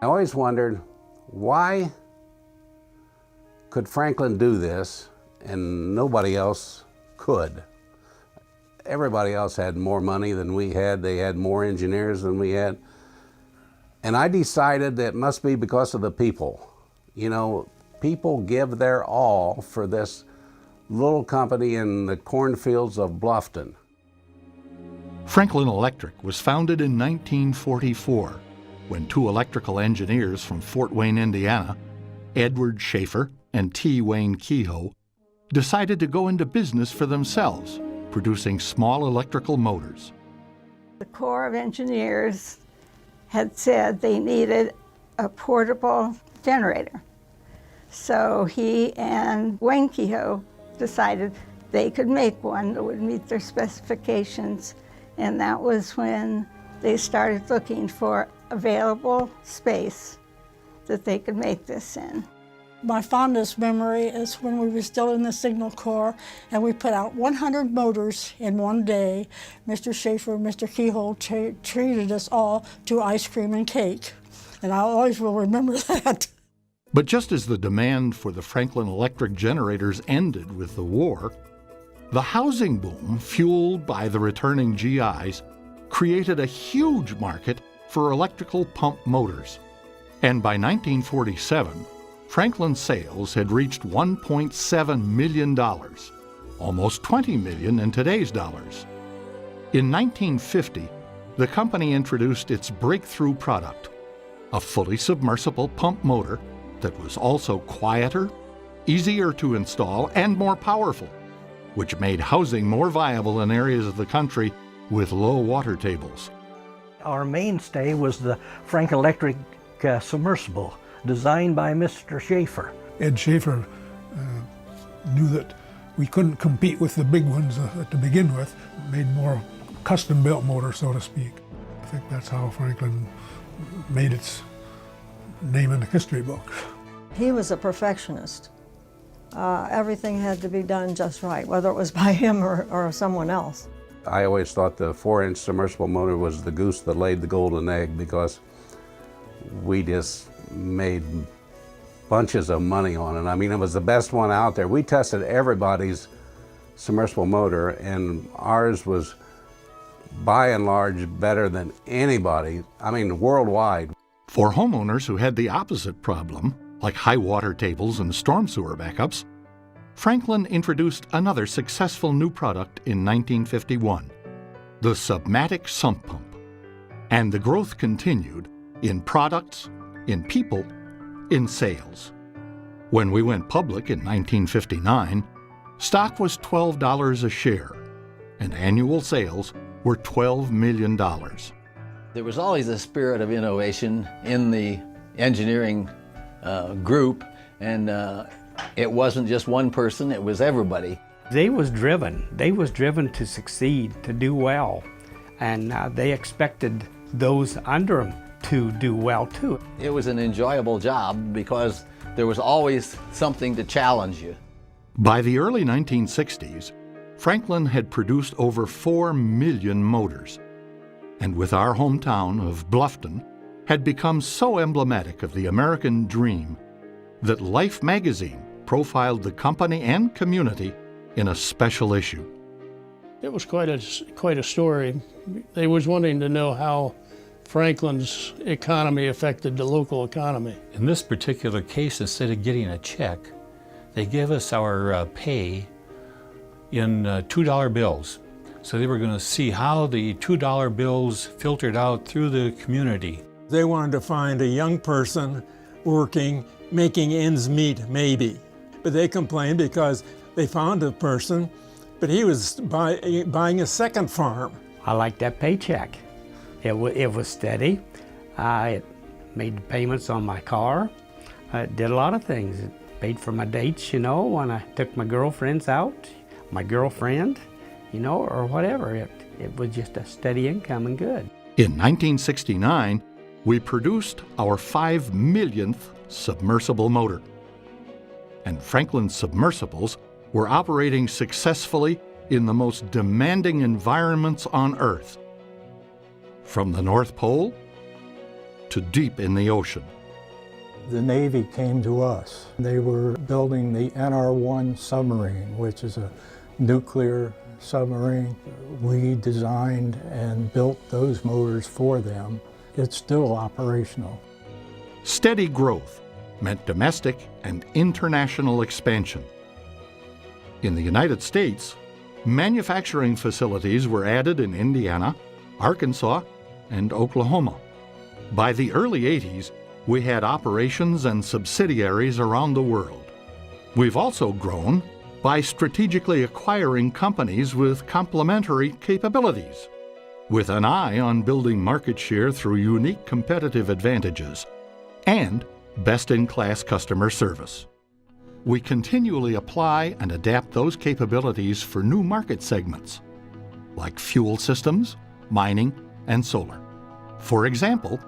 I always wondered, why could Franklin do this and nobody else could? Everybody else had more money than we had. They had more engineers than we had. And I decided that it must be because of the people. You know, people give their all for this little company in the cornfields of Bluffton. Franklin Electric was founded in 1944 when two electrical engineers from Fort Wayne, Indiana, Edward Schaefer and T. Wayne Kehoe, decided to go into business for themselves, producing small electrical motors. The Corps of Engineers had said they needed a portable generator. So he and Wayne Kehoe decided they could make one that would meet their specifications, and that was when they started looking for available space that they could make this in. My fondest memory is when we were still in the Signal Corps and we put out 100 motors in one day. Mr. Schaefer and Mr. Kehoe treated us all to ice cream and cake, and I always will remember that. But just as the demand for the Franklin Electric generators ended with the war, the housing boom, fueled by the returning GIs, created a huge market for electrical pump motors. And by 1947, Franklin's sales had reached $1.7 million, almost $20 million in today's dollars. In 1950, the company introduced its breakthrough product, a fully submersible pump motor that was also quieter, easier to install, and more powerful, which made housing more viable in areas of the country with low water tables. Our mainstay was the Franklin Electric submersible, designed by Mr. Schaefer. Ed Schaefer knew that we couldn't compete with the big ones to begin with, made more custom-built motors, so to speak. I think that's how Franklin made its name in the history books. He was a perfectionist. Everything had to be done just right, whether it was by him or someone else. I always thought the 4-inch submersible motor was the goose that laid the golden egg, because we just made bunches of money on it. I mean, it was the best one out there. We tested everybody's submersible motor, and ours was by and large better than anybody, I mean worldwide. For homeowners who had the opposite problem, like high water tables and storm sewer backups, Franklin introduced another successful new product in 1951, the Submatic sump pump. And the growth continued in products, in people, in sales. When we went public in 1959, stock was $12 a share, and annual sales were $12 million. There was always a spirit of innovation in the engineering group, and it wasn't just one person, it was everybody. They was driven to succeed, to do well, and they expected those under them to do well too. It was an enjoyable job because there was always something to challenge you. By the early 1960s, Franklin had produced over 4 million motors, and with our hometown of Bluffton, had become so emblematic of the American dream that Life magazine profiled the company and community in a special issue. It was quite a story. They was wanting to know how Franklin's economy affected the local economy. In this particular case, instead of getting a check, they gave us our pay in $2 bills. So they were going to see how the $2 bills filtered out through the community. They wanted to find a young person working, making ends meet, maybe. But they complained because they found a person, but he was buying a second farm. I liked that paycheck. It was steady. It made the payments on my car. It did a lot of things. It paid for my dates, you know, when I took my girlfriends out, my girlfriend, you know, or whatever. It was just a steady income and good. In 1969, we produced our 5 millionth submersible motor. And Franklin submersibles were operating successfully in the most demanding environments on Earth, from the North Pole to deep in the ocean. The Navy came to us. They were building the NR-1 submarine, which is a nuclear submarine. We designed and built those motors for them. It's still operational. Steady growth meant domestic and international expansion. In the United States, manufacturing facilities were added in Indiana, Arkansas, and Oklahoma. By the early 80s, we had operations and subsidiaries around the world. We've also grown by strategically acquiring companies with complementary capabilities, with an eye on building market share through unique competitive advantages and best-in-class customer service. We continually apply and adapt those capabilities for new market segments, like fuel systems, mining, and solar. For example,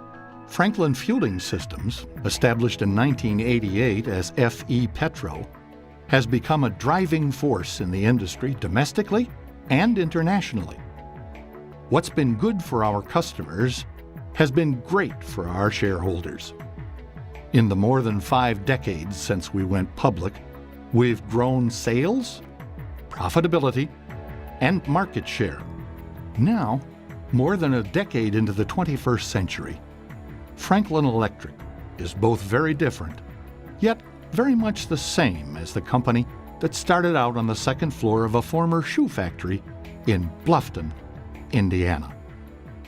Franklin Fueling Systems, established in 1988 as FE Petro, has become a driving force in the industry domestically and internationally. What's been good for our customers has been great for our shareholders. In the more than 5 decades since we went public, we've grown sales, profitability, and market share. Now, more than a decade into the 21st century, Franklin Electric is both very different, yet very much the same as the company that started out on the second floor of a former shoe factory in Bluffton, Indiana.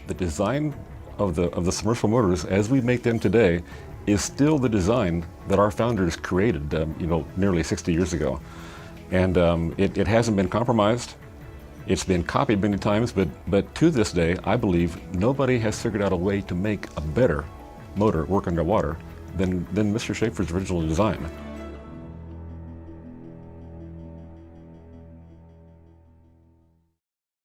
The design of the submersible motors as we make them today is still the design that our founders created, nearly 60 years ago. And it hasn't been compromised. It's been copied many times, but to this day, I believe nobody has figured out a way to make a better motor work underwater than Mr. Schaefer's original design.